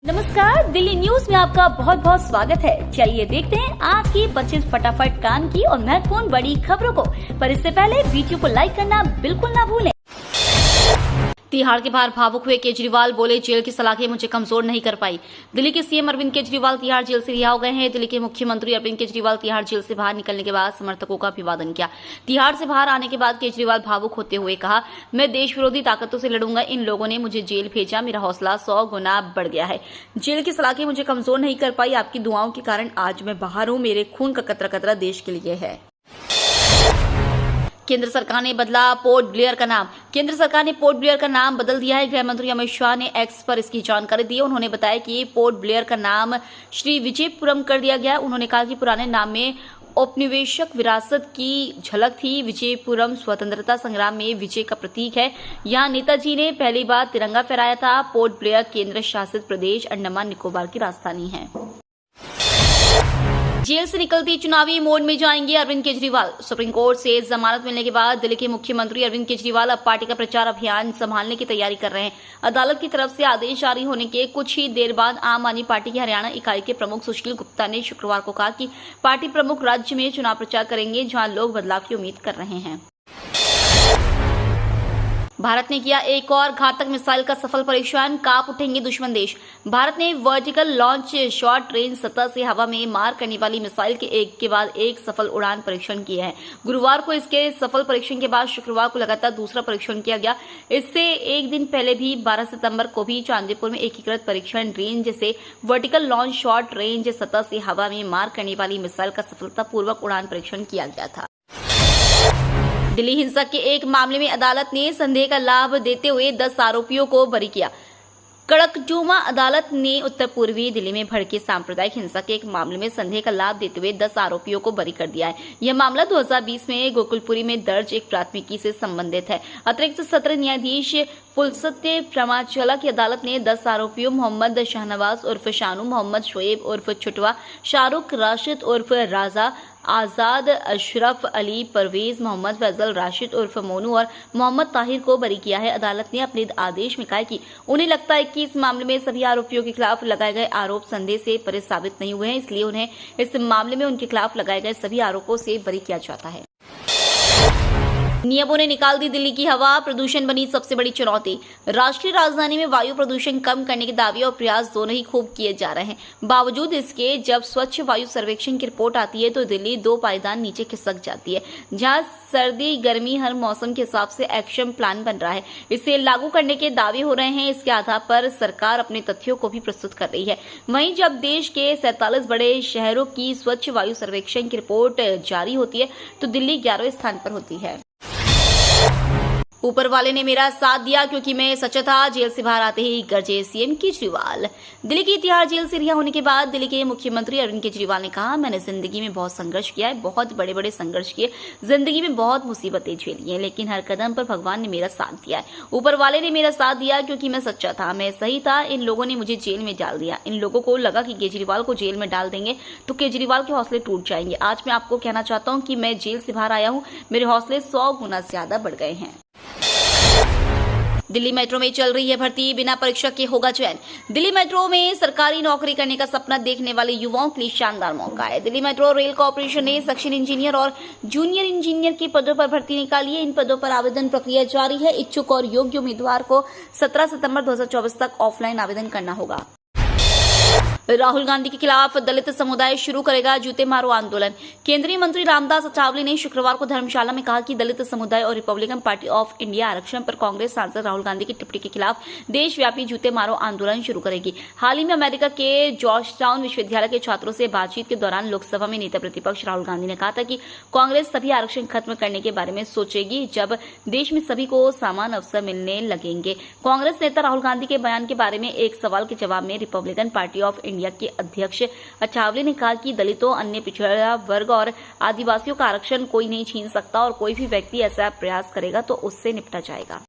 नमस्कार, दिल्ली न्यूज में आपका बहुत बहुत स्वागत है। चलिए देखते हैं आज की 25 फटाफट काम की और महत्वपूर्ण बड़ी खबरों को। पर इससे पहले वीडियो को लाइक करना बिल्कुल ना भूलें। तिहाड़ के बाहर भावुक हुए केजरीवाल बोले, जेल की सलाखें मुझे कमजोर नहीं कर पाई। दिल्ली के सीएम अरविंद केजरीवाल तिहाड़ जेल से रिहा हो गए हैं। दिल्ली के मुख्यमंत्री अरविंद केजरीवाल तिहाड़ जेल से बाहर निकलने के बाद समर्थकों का अभिवादन किया। तिहाड़ से बाहर आने के बाद केजरीवाल भावुक होते हुए कहा, मैं देश विरोधी ताकतों से लड़ूंगा। इन लोगों ने मुझे जेल भेजा, मेरा हौसला 100 गुना बढ़ गया है। जेल की सलाखें मुझे कमजोर नहीं कर पाई। आपकी दुआओं के कारण आज मैं बाहर हूँ। मेरे खून का कतरा कतरा देश के लिए है। केंद्र सरकार ने बदला पोर्ट ब्लेयर का नाम। केंद्र सरकार ने पोर्ट ब्लेयर का नाम बदल दिया है। गृह मंत्री अमित शाह ने एक्स पर इसकी जानकारी दी। उन्होंने बताया कि पोर्ट ब्लेयर का नाम श्री विजयपुरम कर दिया गया। उन्होंने कहा कि पुराने नाम में औपनिवेशिक विरासत की झलक थी। विजयपुरम स्वतंत्रता संग्राम में विजय का प्रतीक है। यहाँ नेताजी ने पहली बार तिरंगा फहराया था। पोर्ट ब्लेयर केंद्र शासित प्रदेश अंडमान निकोबार की राजधानी है। जेल से निकलती चुनावी मोड में जाएंगे अरविंद केजरीवाल। सुप्रीम कोर्ट से जमानत मिलने के बाद दिल्ली के मुख्यमंत्री अरविंद केजरीवाल अब पार्टी का प्रचार अभियान संभालने की तैयारी कर रहे हैं। अदालत की तरफ से आदेश जारी होने के कुछ ही देर बाद आम आदमी पार्टी की हरियाणा इकाई के प्रमुख सुशील गुप्ता ने शुक्रवार को कहा कि पार्टी प्रमुख राज्य में चुनाव प्रचार करेंगे जहां लोग बदलाव की उम्मीद कर रहे हैं। भारत ने किया एक और घातक मिसाइल का सफल परीक्षण, कांप उठेंगे दुश्मन देश। भारत ने वर्टिकल लॉन्च शॉर्ट रेंज सतह से हवा में मार करने वाली मिसाइल के एक के बाद एक सफल उड़ान परीक्षण किए हैं। गुरुवार को इसके सफल परीक्षण के बाद शुक्रवार को लगातार दूसरा परीक्षण किया गया। इससे एक दिन पहले भी 12 सितंबर को भी चांदीपुर में एकीकृत परीक्षण रेंज से वर्टिकल लॉन्च शॉर्ट रेंज सतह से हवा में मार करने वाली मिसाइल का सफलतापूर्वक उड़ान परीक्षण किया गया था। दिल्ली हिंसक के एक मामले में अदालत ने संदेह का लाभ देते हुए 10 आरोपियों को बरी किया। कड़कजुमा अदालत ने उत्तर पूर्वी दिल्ली में भड़के सांप्रदायिक हिंसा के एक मामले में संदेह का लाभ देते हुए 10 आरोपियों को बरी कर दिया है। यह मामला 2020 में गोकुलपुरी में दर्ज एक प्राथमिकी से संबंधित है। अतिरिक्त सत्र न्यायाधीश पुलसत्य प्रमाचला की अदालत ने 10 आरोपियों मोहम्मद शाहनवाज उर्फ शानू, मोहम्मद शोएब उर्फ छुटवा, शाहरुख राशिद उर्फ राजा, आजाद, अशरफ अली, परवेज, मोहम्मद फैजल राशिद उर्फ मोनू और मोहम्मद ताहिर को बरी किया है। अदालत ने अपने आदेश में कहा कि उन्हें लगता है कि इस मामले में सभी आरोपियों के खिलाफ लगाए गए आरोप संदेह से परे साबित नहीं हुए हैं, इसलिए उन्हें इस मामले में उनके खिलाफ लगाए गए सभी आरोपों से बरी किया जाता है। नियमों ने निकाल दी दिल्ली की हवा, प्रदूषण बनी सबसे बड़ी चुनौती। राष्ट्रीय राजधानी में वायु प्रदूषण कम करने के दावे और प्रयास दोनों ही खूब किए जा रहे हैं। बावजूद इसके जब स्वच्छ वायु सर्वेक्षण की रिपोर्ट आती है तो दिल्ली 2 पायदान नीचे खिसक जाती है। जहां सर्दी गर्मी हर मौसम के हिसाब से एक्शन प्लान बन रहा है, इसे लागू करने के दावे हो रहे हैं। इसके आधार पर सरकार अपने तथ्यों को भी प्रस्तुत कर रही है। वहीं जब देश के 47 बड़े शहरों की स्वच्छ वायु सर्वेक्षण की रिपोर्ट जारी होती है तो दिल्ली 11वें स्थान पर होती है। ऊपर वाले ने मेरा साथ दिया क्योंकि मैं सच्चा था, जेल से बाहर आते ही गरजे सीएम केजरीवाल। दिल्ली की तिहाड़ जेल से रिहा होने के बाद दिल्ली के मुख्यमंत्री अरविंद केजरीवाल ने कहा, मैंने जिंदगी में बहुत संघर्ष किया है, बहुत बड़े बड़े संघर्ष किए, जिंदगी में बहुत मुसीबतें झेली हैं, लेकिन हर कदम पर भगवान ने मेरा साथ दिया है। ऊपर वाले ने मेरा साथ दिया क्योंकि मैं सच्चा था, मैं सही था। इन लोगों ने मुझे जेल में डाल दिया। इन लोगों को लगा कि केजरीवाल को जेल में डाल देंगे तो केजरीवाल के हौसले टूट जाएंगे। आज मैं आपको कहना चाहता हूँ कि मैं जेल से बाहर आया हूँ, मेरे हौसले 100 गुना ज्यादा बढ़ गए हैं। दिल्ली मेट्रो में चल रही है भर्ती, बिना परीक्षा के होगा चयन। दिल्ली मेट्रो में सरकारी नौकरी करने का सपना देखने वाले युवाओं के लिए शानदार मौका है। दिल्ली मेट्रो रेल कॉर्पोरेशन ने सेक्शन इंजीनियर और जूनियर इंजीनियर के पदों पर भर्ती निकाली है। इन पदों पर आवेदन प्रक्रिया जारी है। इच्छुक और योग्य उम्मीदवार को 17 सितंबर 2024 तक ऑफलाइन आवेदन करना होगा। राहुल गांधी के खिलाफ दलित समुदाय शुरू करेगा जूते मारो आंदोलन। केंद्रीय मंत्री रामदास अठावले ने शुक्रवार को धर्मशाला में कहा कि दलित समुदाय और रिपब्लिकन पार्टी ऑफ इंडिया आरक्षण पर कांग्रेस सांसद राहुल गांधी की टिप्पणी के खिलाफ देशव्यापी जूते मारो आंदोलन शुरू करेगी। हाल ही में अमेरिका के जॉर्जटाउन विश्वविद्यालय के छात्रों से बातचीत के दौरान लोकसभा में नेता प्रतिपक्ष राहुल गांधी ने कहा था कि कांग्रेस सभी आरक्षण खत्म करने के बारे में सोचेगी जब देश में सभी को समान अवसर मिलने लगेंगे। कांग्रेस नेता राहुल गांधी के बयान के बारे में एक सवाल के जवाब में रिपब्लिकन पार्टी ऑफ इंडिया के अध्यक्ष अठावले ने कहा कि दलितों, अन्य पिछड़ा वर्ग और आदिवासियों का आरक्षण कोई नहीं छीन सकता और कोई भी व्यक्ति ऐसा प्रयास करेगा तो उससे निपटा जाएगा।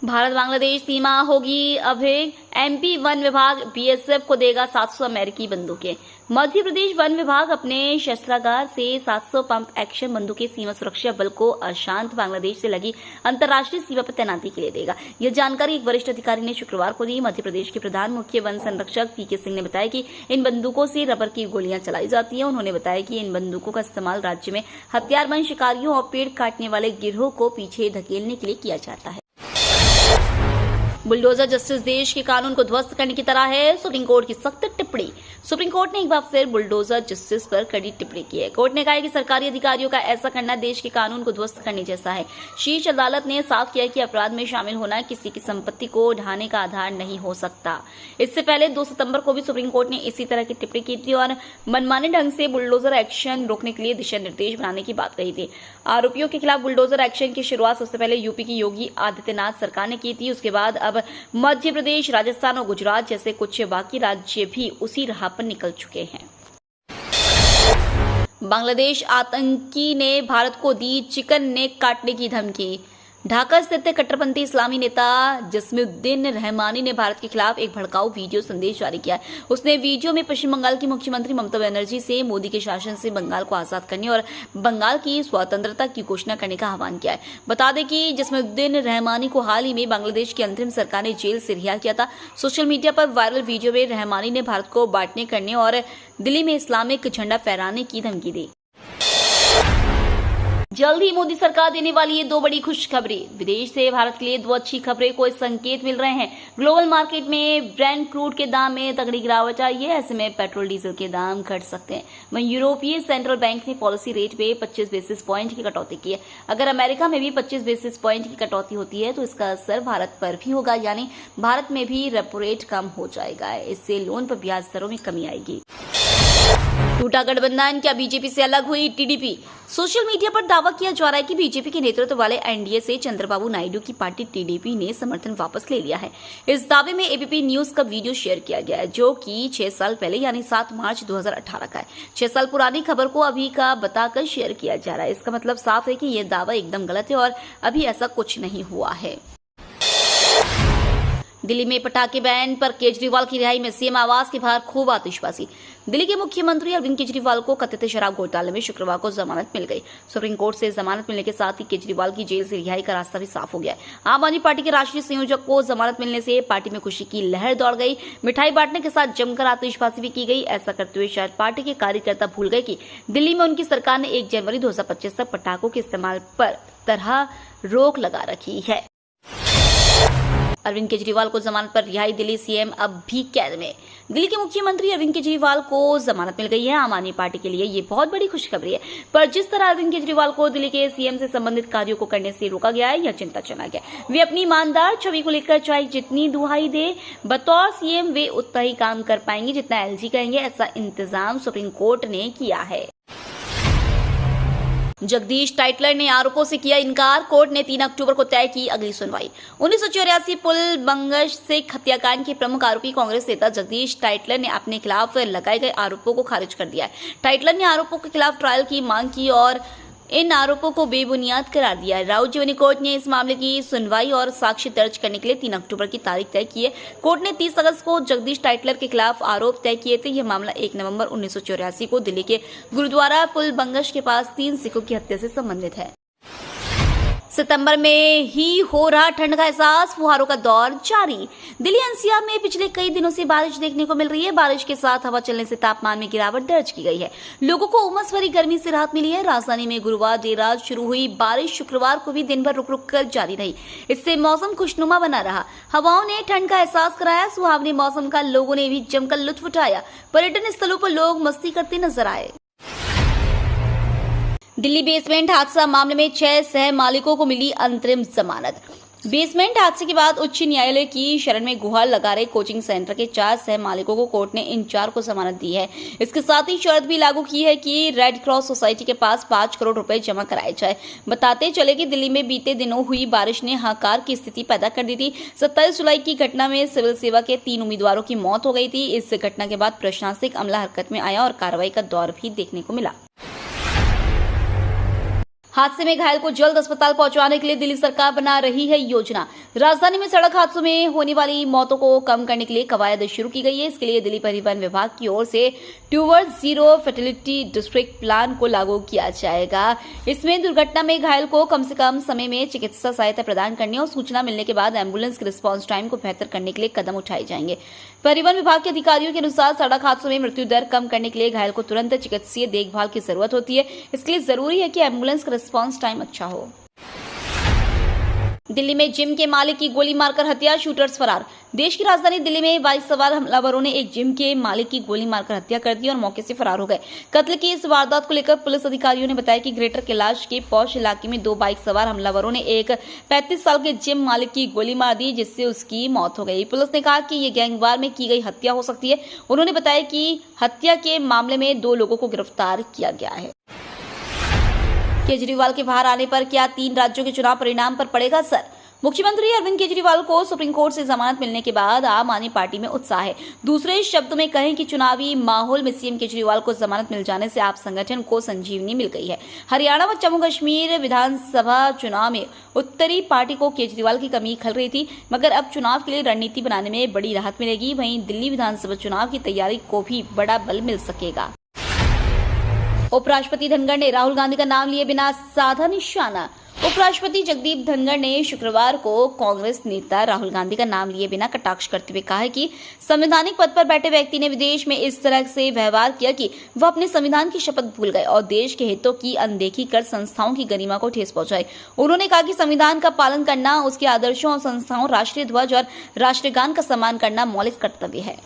भारत बांग्लादेश सीमा होगी अभी एमपी वन विभाग बीएसएफ को देगा 700 अमेरिकी बंदूकें। मध्य प्रदेश वन विभाग अपने शस्त्रागार से 700 पंप एक्शन बंदूकें सीमा सुरक्षा बल को अशांत बांग्लादेश से लगी अंतर्राष्ट्रीय सीमा पर तैनाती के लिए देगा। यह जानकारी एक वरिष्ठ अधिकारी ने शुक्रवार को दी। मध्य प्रदेश के प्रधान मुख्य वन संरक्षक पीके सिंह ने बताया कि इन बंदूकों से रबर की गोलियां चलाई जाती हैं। उन्होंने बताया कि इन बंदूकों का इस्तेमाल राज्य में हथियारबंद शिकारियों और पेड़ काटने वाले गिरोह को पीछे धकेलने के लिए किया जाता है। बुलडोजर जस्टिस देश के कानून को ध्वस्त करने की तरह है, सुप्रीम कोर्ट की सख्त टिप्पणी। सुप्रीम कोर्ट ने एक बार फिर बुलडोजर जस्टिस पर कड़ी टिप्पणी की है। कोर्ट ने कहा है कि सरकारी अधिकारियों का ऐसा करना देश के कानून को ध्वस्त करने जैसा है। शीर्ष अदालत ने साफ किया कि अपराध में शामिल होना किसी की संपत्ति को ढाने का आधार नहीं हो सकता। इससे पहले 2 सितंबर को भी सुप्रीम कोर्ट ने इसी तरह की टिप्पणी की थी और मनमाने ढंग से बुलडोजर एक्शन रोकने के लिए दिशा निर्देश बनाने की बात कही थी। आरोपियों के खिलाफ बुलडोजर एक्शन की शुरुआत सबसे पहले यूपी की योगी आदित्यनाथ सरकार ने की थी। उसके बाद अब मध्य प्रदेश, राजस्थान और गुजरात जैसे कुछ बाकी राज्य भी उसी राह पर निकल चुके हैं। बांग्लादेश आतंकी ने भारत को दी चिकन नेक काटने की धमकी। ढाका स्थित कट्टरपंथी इस्लामी नेता जसीमुद्दीन रहमानी ने भारत के खिलाफ एक भड़काऊ वीडियो संदेश जारी किया है। उसने वीडियो में पश्चिम बंगाल की मुख्यमंत्री ममता बनर्जी से मोदी के शासन से बंगाल को आजाद करने और बंगाल की स्वतंत्रता की घोषणा करने का आह्वान किया है। बता दें कि जसीमुद्दीन रहमानी को हाल ही में बांग्लादेश की अंतरिम सरकार ने जेल से रिहा किया था। सोशल मीडिया पर वायरल वीडियो में रहमानी ने भारत को बांटने करने और दिल्ली में इस्लामिक झंडा फहराने की धमकी दी। जल्द ही मोदी सरकार देने वाली ये 2 बड़ी खुशखबरी। विदेश से भारत के लिए 2 अच्छी खबरें को संकेत मिल रहे हैं। ग्लोबल मार्केट में ब्रेंट क्रूड के दाम में तगड़ी गिरावट आई है। ऐसे में पेट्रोल डीजल के दाम घट सकते हैं। वहीं यूरोपीय सेंट्रल बैंक ने पॉलिसी रेट में 25 बेसिस पॉइंट की कटौती की है। अगर अमेरिका में भी 25 बेसिस पॉइंट की कटौती होती है तो इसका असर भारत पर भी होगा, यानी भारत में भी रेपो रेट कम हो जाएगा। इससे लोन पर ब्याज दरों में कमी आएगी। टूटा गठबंधन, क्या बीजेपी से अलग हुई टीडीपी? सोशल मीडिया पर दावा किया जा रहा है कि बीजेपी के नेतृत्व वाले एनडीए से चंद्रबाबू नायडू की पार्टी टीडीपी ने समर्थन वापस ले लिया है। इस दावे में एबीपी न्यूज का वीडियो शेयर किया गया है, जो कि 6 साल पहले यानी 7 मार्च 2018 का है। 6 साल पुरानी खबर को अभी का बताकर शेयर किया जा रहा है। इसका मतलब साफ है कि यह दावा एकदम गलत है और अभी ऐसा कुछ नहीं हुआ है। दिल्ली में पटाखे बैन पर केजरीवाल की रिहाई में सीएम आवास के बाहर खूब आतिशबाजी। दिल्ली के मुख्यमंत्री अरविंद केजरीवाल को कथित शराब घोटाले में शुक्रवार को जमानत मिल गई। सुप्रीम कोर्ट से जमानत मिलने के साथ ही केजरीवाल की जेल से रिहाई का रास्ता भी साफ हो गया है। आम आदमी पार्टी के राष्ट्रीय संयोजक को जमानत मिलने से पार्टी में खुशी की लहर दौड़ गई। मिठाई बांटने के साथ जमकर आतिशबाजी भी की गई। ऐसा करते हुए शायद पार्टी के कार्यकर्ता भूल गए कि दिल्ली में उनकी सरकार ने 1 जनवरी 2025 तक पटाखों के इस्तेमाल पर तरह रोक लगा रखी है। अरविंद केजरीवाल को जमानत पर रिहाई। दिल्ली सीएम अब भी कैद में। दिल्ली के मुख्यमंत्री अरविंद केजरीवाल को जमानत मिल गई है। आम आदमी पार्टी के लिए ये बहुत बड़ी खुशखबरी है, पर जिस तरह अरविंद केजरीवाल को दिल्ली के सीएम से संबंधित कार्यों को करने से रोका गया है, यह चिंताजनक है। वे अपनी ईमानदार छवि को लेकर चाहे जितनी दुहाई दे, बतौर सीएम वे उतना ही काम कर पाएंगे जितना एलजी कहेंगे। ऐसा इंतजाम सुप्रीम कोर्ट ने किया है। जगदीश टाइटलर ने आरोपों से किया इनकार। कोर्ट ने 3 अक्टूबर को तय की अगली सुनवाई। 1984 पुल बंगश सिख हत्याकांड के प्रमुख आरोपी कांग्रेस नेता जगदीश टाइटलर ने अपने खिलाफ लगाए गए आरोपों को खारिज कर दिया है। टाइटलर ने आरोपों के खिलाफ ट्रायल की मांग की और इन आरोपों को बेबुनियाद करार दिया है। राउजीवनी कोर्ट ने इस मामले की सुनवाई और साक्ष्य दर्ज करने के लिए 3 अक्टूबर की तारीख तय की है। कोर्ट ने 30 अगस्त को जगदीश टाइटलर के खिलाफ आरोप तय किए थे। यह मामला 1 नवंबर 1984 को दिल्ली के गुरुद्वारा पुल बंगश के पास 3 सिखों की हत्या से संबंधित है। सितंबर में ही हो रहा ठंड का एहसास, फुहारों का दौर जारी। दिल्ली एनसीआर में पिछले कई दिनों से बारिश देखने को मिल रही है। बारिश के साथ हवा चलने से तापमान में गिरावट दर्ज की गई है। लोगों को उमस भरी गर्मी से राहत मिली है। राजधानी में गुरुवार देर रात शुरू हुई बारिश शुक्रवार को भी दिन भर रुक रुक कर जारी रही। इससे मौसम खुशनुमा बना रहा। हवाओं ने ठंड का एहसास कराया। सुहावने मौसम का लोगों ने भी जमकर लुत्फ उठाया। पर्यटन स्थलों पर लोग मस्ती करते नजर आए। दिल्ली बेसमेंट हादसा मामले में 6 सह मालिकों को मिली अंतरिम जमानत। बेसमेंट हादसे के बाद उच्च न्यायालय की शरण में गुहार लगा रहे कोचिंग सेंटर के 4 सह मालिकों को कोर्ट ने इन 4 को जमानत दी है। इसके साथ ही शर्त भी लागू की है कि रेड क्रॉस सोसाइटी के पास 5 करोड़ रुपए जमा कराए जाए। बताते चले कि दिल्ली में बीते दिनों हुई बारिश ने हाहाकार की स्थिति पैदा कर दी थी। 27 जुलाई की घटना में सिविल सेवा के 3 उम्मीदवारों की मौत हो गई थी। इस घटना के बाद प्रशासनिक अमला हरकत में आया और कार्रवाई का दौर भी देखने को मिला। हादसे में घायल को जल्द अस्पताल पहुंचाने के लिए दिल्ली सरकार बना रही है योजना। राजधानी में सड़क हादसों में होने वाली मौतों को कम करने के लिए कवायद शुरू की गई है। इसके लिए दिल्ली परिवहन विभाग की ओर से towards zero fatality district plan को लागू किया जाएगा। इसमें दुर्घटना में घायल को कम से कम समय में चिकित्सा सहायता प्रदान करने और सूचना मिलने के बाद एम्बुलेंस के रिस्पांस टाइम को बेहतर करने के लिए कदम उठाए जाएंगे। परिवहन विभाग के अधिकारियों के अनुसार सड़क हादसों में मृत्यु दर कम करने के लिए घायल को तुरंत चिकित्सीय देखभाल की जरूरत होती है। इसके लिए जरूरी है कि एम्बुलेंस का रिस्पांस टाइम अच्छा हो। दिल्ली में जिम के मालिक की गोली मारकर हत्या, शूटर्स फरार। देश की राजधानी दिल्ली में बाइक सवार हमलावरों ने एक जिम के मालिक की गोली मारकर हत्या कर दी और मौके से फरार हो गए। कत्ल की इस वारदात को लेकर पुलिस अधिकारियों ने बताया कि ग्रेटर कैलाश के पौष इलाके में 2 बाइक सवार हमलावरों ने एक 35 साल के जिम मालिक की गोली मार दी, जिससे उसकी मौत हो गई। पुलिस ने कहा कि ये गैंगवार में की गई हत्या हो सकती है। उन्होंने बताया कि हत्या के मामले में 2 लोगों को गिरफ्तार किया गया है। केजरीवाल के बाहर आने पर क्या 3 राज्यों के चुनाव परिणाम पर पड़ेगा असर? मुख्यमंत्री अरविंद केजरीवाल को सुप्रीम कोर्ट से जमानत मिलने के बाद आम आदमी पार्टी में उत्साह है। दूसरे शब्दों में कहें कि चुनावी माहौल में सीएम केजरीवाल को जमानत मिल जाने से आप संगठन को संजीवनी मिल गई है। हरियाणा व जम्मू कश्मीर विधानसभा चुनाव में उत्तरी पार्टी को केजरीवाल की कमी खल रही थी, मगर अब चुनाव के लिए रणनीति बनाने में बड़ी राहत मिलेगी। वहीं दिल्ली विधानसभा चुनाव की तैयारी को भी बड़ा बल मिल सकेगा। उपराष्ट्रपति धनखड़ ने राहुल गांधी का नाम लिए बिना साधा निशाना। उपराष्ट्रपति जगदीप धनखड़ ने शुक्रवार को कांग्रेस नेता राहुल गांधी का नाम लिए बिना कटाक्ष करते हुए कहा है कि संवैधानिक पद पर बैठे व्यक्ति ने विदेश में इस तरह से व्यवहार किया कि वह अपने संविधान की शपथ भूल गए और देश के हितों की अनदेखी कर संस्थाओं की गरिमा को ठेस पहुंचाई। उन्होंने कहा कि संविधान का पालन करना, उसके आदर्शों और संस्थाओं, राष्ट्रीय ध्वज और राष्ट्रगान का सम्मान करना मौलिक कर्तव्य है।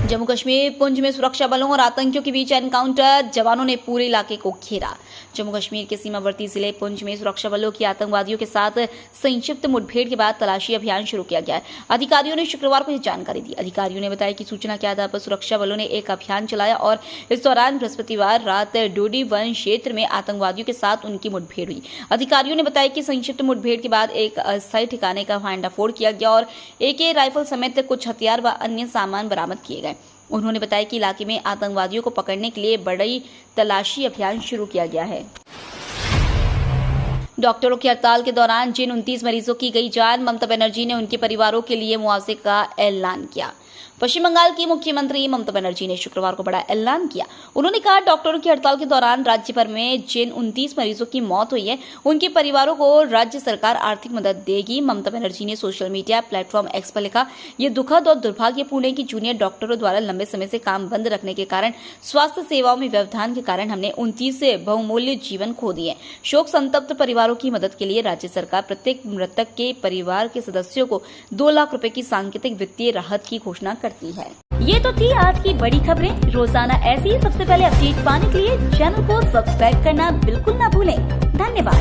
जम्मू कश्मीर पुंछ में सुरक्षा बलों और आतंकियों के बीच एनकाउंटर, जवानों ने पूरे इलाके को घेरा। जम्मू कश्मीर के सीमावर्ती जिले पुंछ में सुरक्षा बलों की आतंकवादियों के साथ संक्षिप्त मुठभेड़ के बाद तलाशी अभियान शुरू किया गया है। अधिकारियों ने शुक्रवार को यह जानकारी दी। अधिकारियों ने बताया कि सूचना के आधार पर सुरक्षा बलों ने एक अभियान चलाया और इस दौरान बृहस्पतिवार रात डोडी वन क्षेत्र में आतंकवादियों के साथ उनकी मुठभेड़ हुई। अधिकारियों ने बताया कि संक्षिप्त मुठभेड़ के बाद एक अस्थायी ठिकाने का भांडाफोड़ किया गया और AK राइफल समेत कुछ हथियार व अन्य सामान बरामद किए गए। उन्होंने बताया कि इलाके में आतंकवादियों को पकड़ने के लिए बड़ी तलाशी अभियान शुरू किया गया है। डॉक्टरों की हड़ताल के दौरान जिन 29 मरीजों की गई जान, ममता बनर्जी ने उनके परिवारों के लिए मुआवजे का ऐलान किया। पश्चिम बंगाल की मुख्यमंत्री ममता बनर्जी ने शुक्रवार को बड़ा ऐलान किया। उन्होंने कहा, डॉक्टरों की हड़ताल के दौरान राज्य भर में जिन 29 मरीजों की मौत हुई है, उनके परिवारों को राज्य सरकार आर्थिक मदद देगी। ममता बनर्जी ने सोशल मीडिया प्लेटफॉर्म X पर लिखा, यह दुखद और दुर्भाग्यपूर्ण है कि जूनियर डॉक्टरों द्वारा लंबे समय से काम बंद रखने के कारण स्वास्थ्य सेवाओं में व्यवधान के कारण हमने 29 बहुमूल्य जीवन खो दिए। शोक संतप्त परिवारों की मदद के लिए राज्य सरकार प्रत्येक मृतक के परिवार के सदस्यों को 2 लाख रुपए की सांकेतिक वित्तीय राहत की घोषणा करती है। ये तो थी आज की बड़ी खबरें। रोजाना ऐसी ही सबसे पहले अपडेट पाने के लिए चैनल को सब्सक्राइब करना बिल्कुल ना भूलें। धन्यवाद।